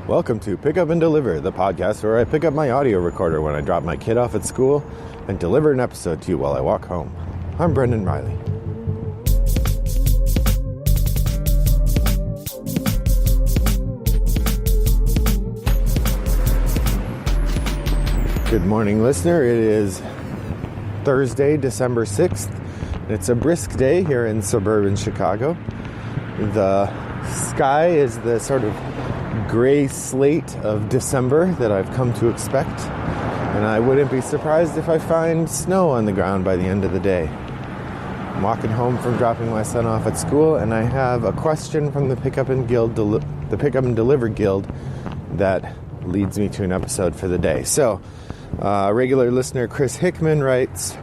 Welcome to Pick Up and Deliver, the podcast where I pick up my audio recorder when I drop my kid off at school and deliver an episode to you while I walk home. I'm Brendan Riley. Good morning, listener. It is Thursday, December 6th. It's a brisk day here in suburban Chicago. The sky is the sort of gray slate of December that I've come to expect, and I wouldn't be surprised if I find snow on the ground by the end of the day. I'm walking home from dropping my son off at school, and I have a question from the Pick Up and Deliver Guild that leads me to an episode for the day. So, regular listener Chris Hickman writes,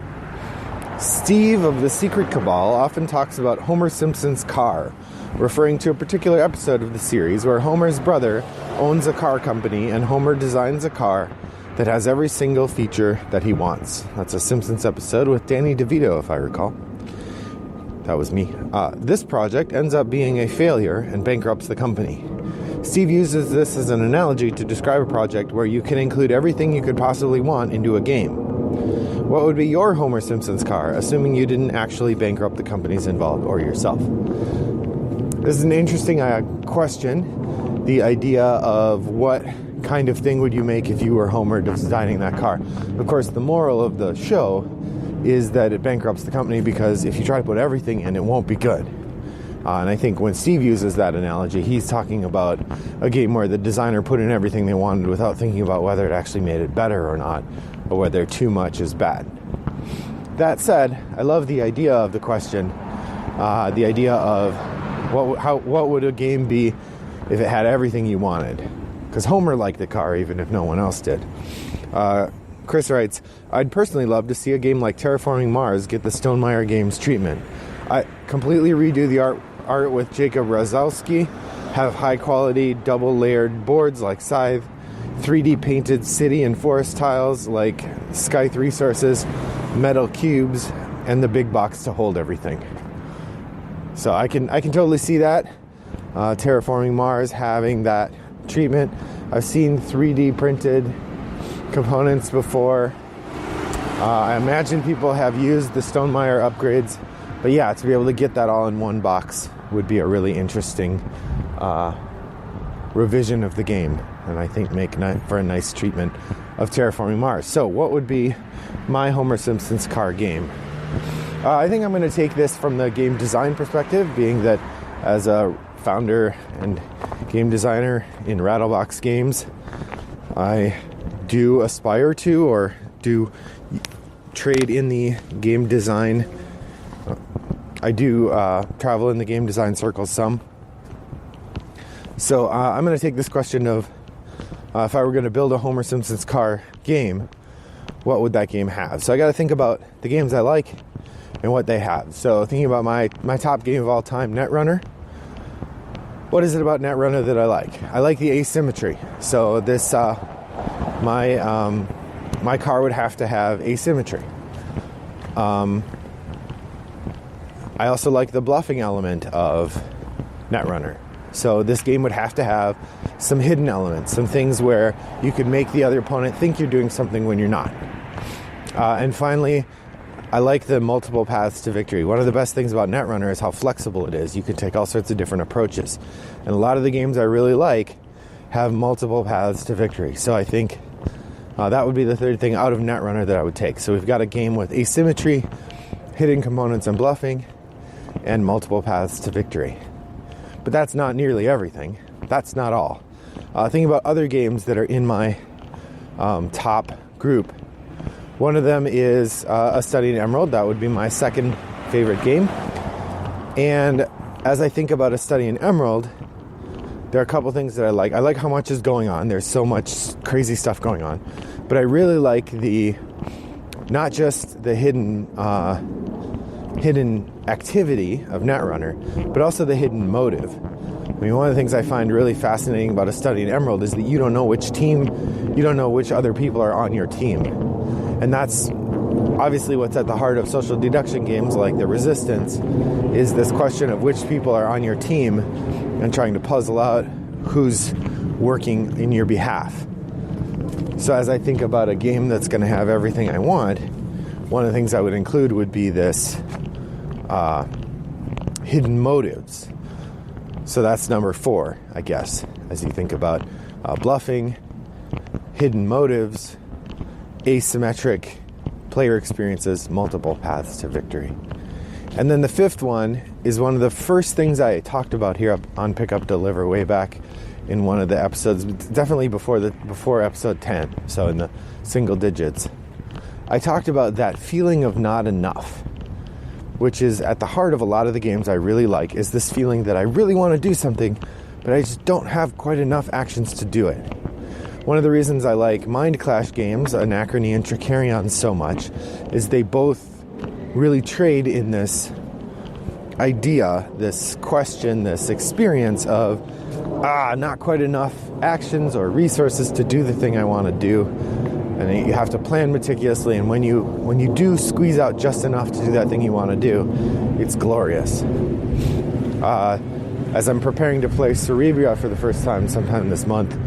Steve of the Secret Cabal often talks about Homer Simpson's Car, referring to a particular episode of the series where Homer's brother owns a car company and Homer designs a car that has every single feature that he wants. That's a Simpsons episode with Danny DeVito, if I recall. That was me. This project ends up being a failure and bankrupts the company. Steve uses this as an analogy to describe a project where you can include everything you could possibly want into a game. What would be your Homer Simpson's Car, assuming you didn't actually bankrupt the companies involved or yourself? This is an interesting question, the idea of what kind of thing would you make if you were Homer designing that car. Of course, the moral of the show is that it bankrupts the company because if you try to put everything in, it won't be good. And I think when Steve uses that analogy, he's talking about a game where the designer put in everything they wanted without thinking about whether it actually made it better or not, or whether too much is bad. That said, I love the idea of the question, the idea of what would a game be if it had everything you wanted? Because Homer liked the car even if no one else did. Chris writes, I'd personally love to see a game like Terraforming Mars get the Stonemaier Games treatment. I completely redo the art with Jacob Razowski, have high quality double layered boards like Scythe, 3D painted city and forest tiles like Scythe Resources, metal cubes, and the big box to hold everything. So I can totally see that. Terraforming Mars having that treatment. I've seen 3D printed components before. I imagine people have used the Stonemaier upgrades. But yeah, to be able to get that all in one box would be a really interesting revision of the game. And I think make for a nice treatment of Terraforming Mars. So what would be my Homer Simpson's Car game? I think I'm going to take this from the game design perspective, being that as a founder and game designer in Rattlebox Games, I do aspire to or do trade in the game design. I do travel in the game design circles some. So I'm going to take this question of if I were going to build a Homer Simpson's Car game, what would that game have? So I got to think about the games I like and what they have. So thinking about my top game of all time, Netrunner. What is it about Netrunner that I like? I like the asymmetry. So this my car would have to have asymmetry. I also like the bluffing element of Netrunner. So this game would have to have some hidden elements, some things where you could make the other opponent think you're doing something when you're not. And finally, I like the multiple paths to victory. One of the best things about Netrunner is how flexible it is. You can take all sorts of different approaches. And a lot of the games I really like have multiple paths to victory. So I think that would be the third thing out of Netrunner that I would take. So we've got a game with asymmetry, hidden components and bluffing, and multiple paths to victory. But that's not nearly everything. That's not all. Thinking about other games that are in my top group. One of them is A Study in Emerald. That would be my second favorite game. And as I think about A Study in Emerald, there are a couple things that I like. I like how much is going on. There's so much crazy stuff going on. But I really like not just the hidden activity of Netrunner, but also the hidden motive. I mean, one of the things I find really fascinating about A Study in Emerald is that you don't know which other people are on your team. And that's obviously what's at the heart of social deduction games like The Resistance, is this question of which people are on your team and trying to puzzle out who's working in your behalf. So as I think about a game that's going to have everything I want, one of the things I would include would be this hidden motives. So that's number 4, I guess, as you think about bluffing, hidden motives, asymmetric player experiences, multiple paths to victory. And then the 5th one is one of the first things I talked about here on Pick Up Deliver way back in one of the episodes, definitely before episode 10, so in the single digits. I talked about that feeling of not enough, which is at the heart of a lot of the games I really like, is this feeling that I really want to do something, but I just don't have quite enough actions to do it. One of the reasons I like Mind Clash games, Anachrony and Trickerion, so much is they both really trade in this idea, this question, this experience of not quite enough actions or resources to do the thing I want to do. And you have to plan meticulously, and when you do squeeze out just enough to do that thing you want to do, it's glorious. As I'm preparing to play Cerebria for the first time sometime this month,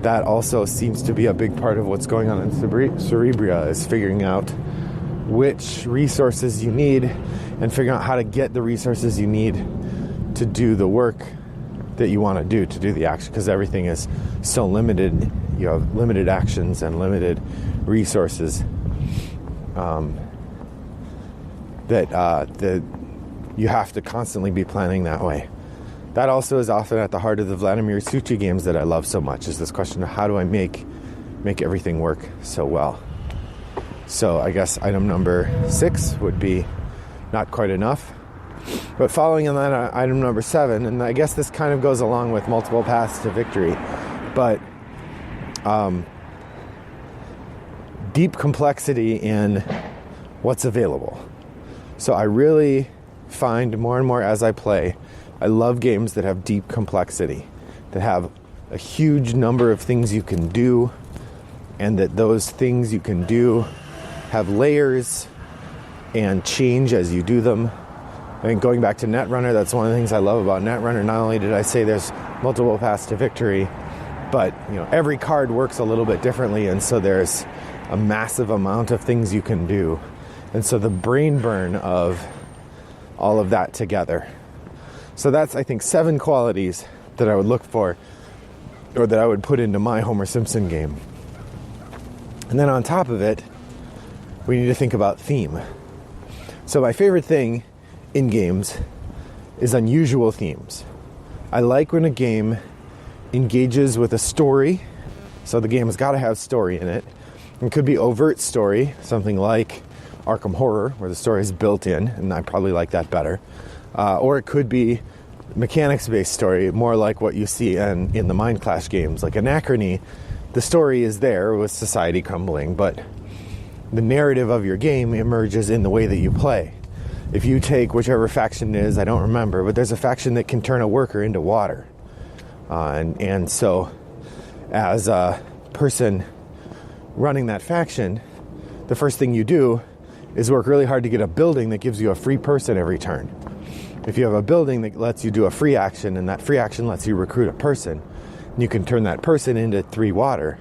that also seems to be a big part of what's going on in Cerebria, is figuring out which resources you need and figuring out how to get the resources you need to do the work that you want to do the action, because everything is so limited. You have limited actions and limited resources that you have to constantly be planning that way. That also is often at the heart of the Vladimir Suchi games that I love so much, is this question of how do I make everything work so well. So I guess item number 6 would be not quite enough. But following on that, item number 7, and I guess this kind of goes along with multiple paths to victory, but deep complexity in what's available. So I really find more and more as I play, I love games that have deep complexity, that have a huge number of things you can do, and that those things you can do have layers and change as you do them. I think going back to Netrunner, that's one of the things I love about Netrunner. Not only did I say there's multiple paths to victory, but every card works a little bit differently, and so there's a massive amount of things you can do. And so the brain burn of all of that together. So that's, I think, 7 qualities that I would look for, or that I would put into my Homer Simpson game. And then on top of it, we need to think about theme. So my favorite thing in games is unusual themes. I like when a game engages with a story. So the game has got to have story in it. It could be overt story, something like Arkham Horror, where the story is built in, and I probably like that better. Or it could be mechanics-based story, more like what you see in the Mind Clash games. Like Anachrony, the story is there with society crumbling, but the narrative of your game emerges in the way that you play. If you take whichever faction it is, I don't remember, but there's a faction that can turn a worker into water. And so as a person running that faction, the first thing you do is work really hard to get a building that gives you a free person every turn. If you have a building that lets you do a free action, and that free action lets you recruit a person, and you can turn that person into 3 water,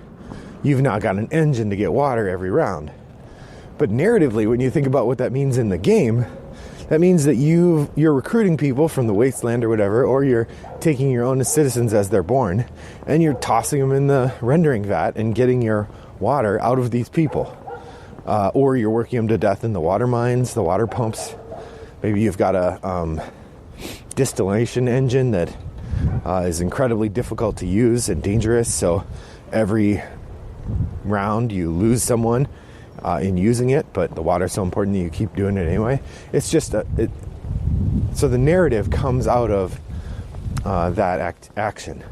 you've now got an engine to get water every round. But narratively, when you think about what that means in the game, that means that you're recruiting people from the wasteland or whatever, or you're taking your own citizens as they're born, and you're tossing them in the rendering vat and getting your water out of these people. Or you're working them to death in the water mines, the water pumps. Maybe you've got a distillation engine that is incredibly difficult to use and dangerous, so every round you lose someone in using it, but the water's so important that you keep doing it anyway. It's just so the narrative comes out of that action.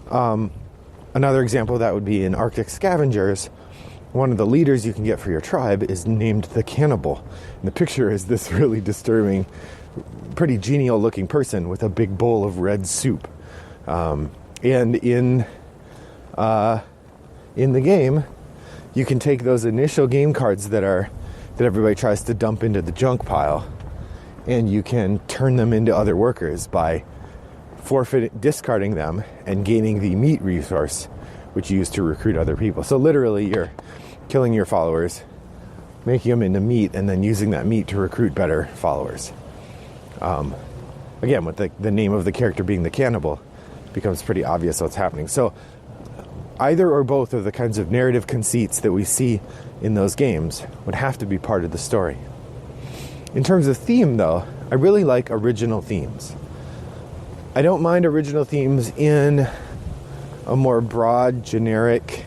Another example of that would be in Arctic Scavengers. One of the leaders you can get for your tribe is named the Cannibal. And the picture is this really disturbing, pretty genial looking person with a big bowl of red soup. And in the game, you can take those initial game cards that everybody tries to dump into the junk pile, and you can turn them into other workers by discarding them and gaining the meat resource, which you use to recruit other people. So literally, you're killing your followers, making them into meat, and then using that meat to recruit better followers. Again, with the name of the character being the cannibal, it becomes pretty obvious what's happening. So either or both of the kinds of narrative conceits that we see in those games would have to be part of the story. In terms of theme, though, I really like original themes. I don't mind original themes in a more broad, generic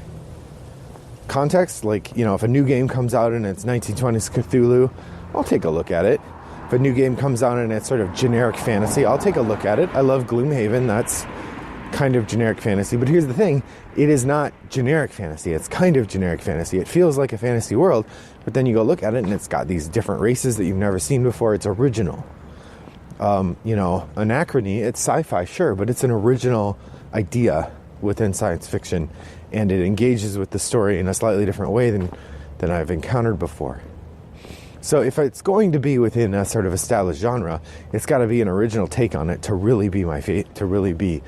context. Like, if a new game comes out and it's 1920s Cthulhu, I'll take a look at it. If a new game comes out and it's sort of generic fantasy, I'll take a look at it. I love Gloomhaven. That's kind of generic fantasy. But here's the thing. It is not generic fantasy. It's kind of generic fantasy. It feels like a fantasy world, but then you go look at it and it's got these different races that you've never seen before. It's original. Anachrony, it's sci-fi, sure, but it's an original idea within science fiction, and it engages with the story in a slightly different way than I've encountered before. So if it's going to be within a sort of established genre, it's got to be an original take on it to really be to really be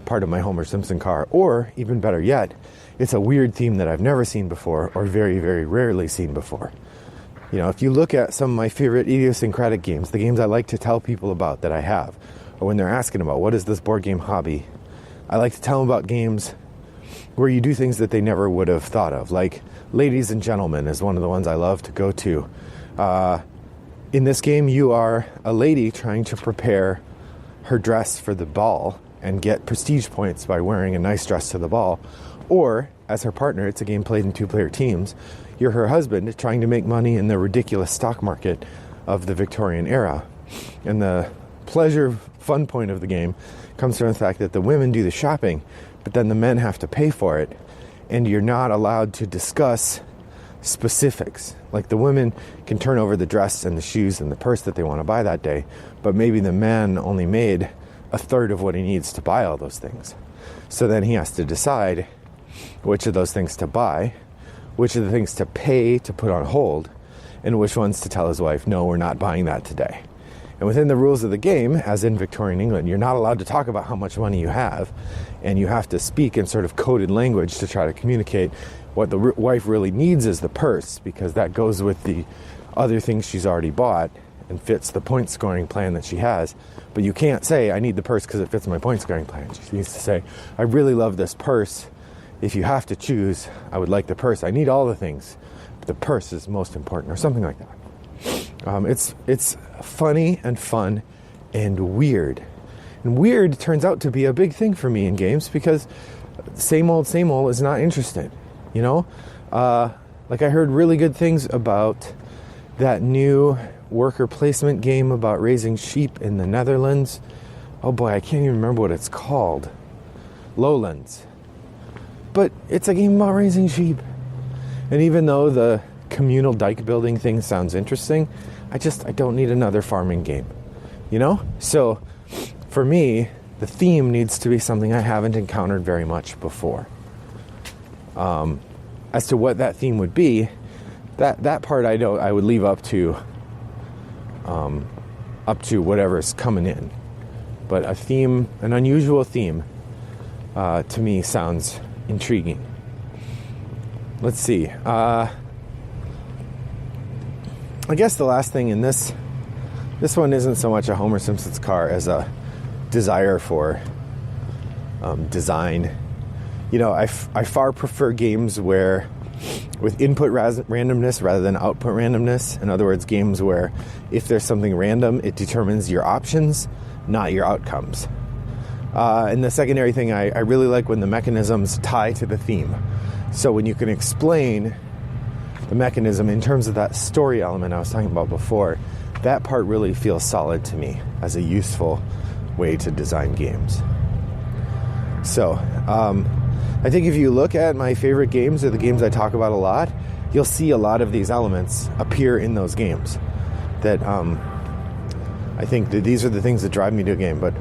part of my Homer Simpson car. Or even better yet, it's a weird theme that I've never seen before, or very, very rarely seen before. If you look at some of my favorite idiosyncratic games, the games I like to tell people about that I have, or when they're asking about what is this board game hobby, I like to tell them about games where you do things that they never would have thought of. Like Ladies and Gentlemen is one of the ones I love to go to. In this game, you are a lady trying to prepare her dress for the ball and get prestige points by wearing a nice dress to the ball. Or, as her partner, it's a game played in 2-player teams, you're her husband trying to make money in the ridiculous stock market of the Victorian era. And the fun point of the game comes from the fact that the women do the shopping, but then the men have to pay for it, and you're not allowed to discuss specifics. Like the women can turn over the dress and the shoes and the purse that they want to buy that day, but maybe the man only made a third of what he needs to buy all those things. So then he has to decide which of those things to buy, which of the things to pay to put on hold, and which ones to tell his wife, no, we're not buying that today. And within the rules of the game, as in Victorian England, you're not allowed to talk about how much money you have, and you have to speak in sort of coded language to try to communicate what the wife really needs is the purse, because that goes with the other things she's already bought and fits the point scoring plan that she has. But you can't say, I need the purse because it fits my point scoring plan. She needs to say, I really love this purse. If you have to choose, I would like the purse. I need all the things, but the purse is most important, or something like that. It's funny and fun and weird. And weird turns out to be a big thing for me in games, because same old is not interesting. Like I heard really good things about that new worker placement game about raising sheep in the Netherlands. Oh boy, I can't even remember what it's called. Lowlands. But it's a game about raising sheep. And even though the communal dike building thing sounds interesting, I don't need another farming game. So for me, the theme needs to be something I haven't encountered very much before. As to what that theme would be, that part I would leave up to whatever's coming in. But a theme, an unusual theme, to me sounds intriguing. Let's see. I guess the last thing in this one isn't so much a Homer Simpson's car as a desire for design. I far prefer games with input randomness rather than output randomness. In other words, games where if there's something random, it determines your options, not your outcomes. And the secondary thing, I really like when the mechanisms tie to the theme. So when you can explain the mechanism in terms of that story element I was talking about before, that part really feels solid to me as a useful way to design games. So, I think if you look at my favorite games, or the games I talk about a lot, you'll see a lot of these elements appear in those games. That I think that these are the things that drive me to a game. But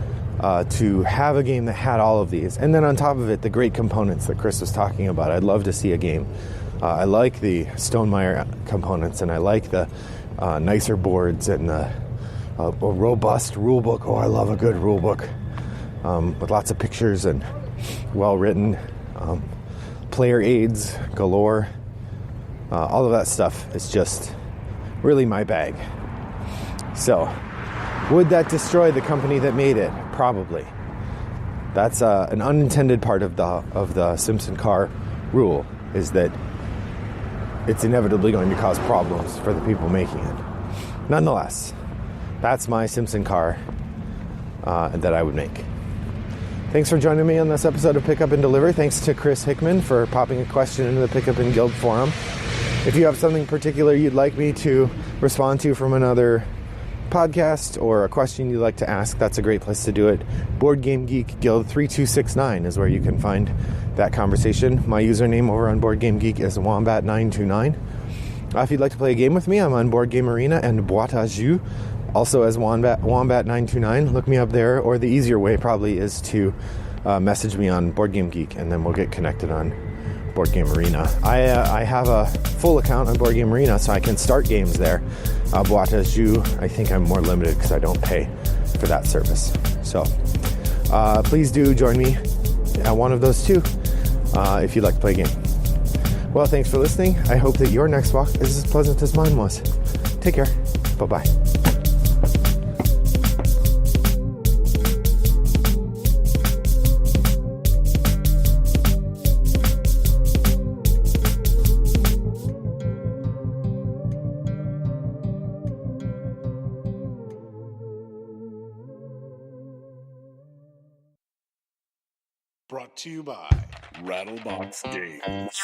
to have a game that had all of these, and then on top of it, the great components that Chris was talking about, I'd love to see a game. I like the Stonemaier components, and I like the nicer boards and a robust rule book. Oh, I love a good rule book. with lots of pictures and well-written, player aids galore. All of that stuff is just really my bag. So, would that destroy the company that made it? Probably. That's an unintended part of the Simpson Car rule, is that it's inevitably going to cause problems for the people making it. Nonetheless, that's my Simpson Car that I would make. Thanks for joining me on this episode of Pick Up and Deliver. Thanks to Chris Hickman for popping a question into the Pick Up and Guild forum. If you have something particular you'd like me to respond to from another podcast, or a question you'd like to ask, that's a great place to do it. BoardGame Geek Guild 3269 is where you can find that conversation. My username over on BoardGame Geek is Wombat929. If you'd like to play a game with me, I'm on Board Game Arena and BoardGame, also as Wombat929. Look me up there, or the easier way probably is to message me on BoardGame Geek, and then we'll get connected on BoardGame Arena. I have a full account on BoardGame Arena, so I can start games there. BoardGame, I think I'm more limited because I don't pay for that service. So please do join me at one of those two if you'd like to play a game. Well, thanks for listening. I hope that your next walk is as pleasant as mine was. Take care. Bye-bye. Brought to you by Rattlebox Games.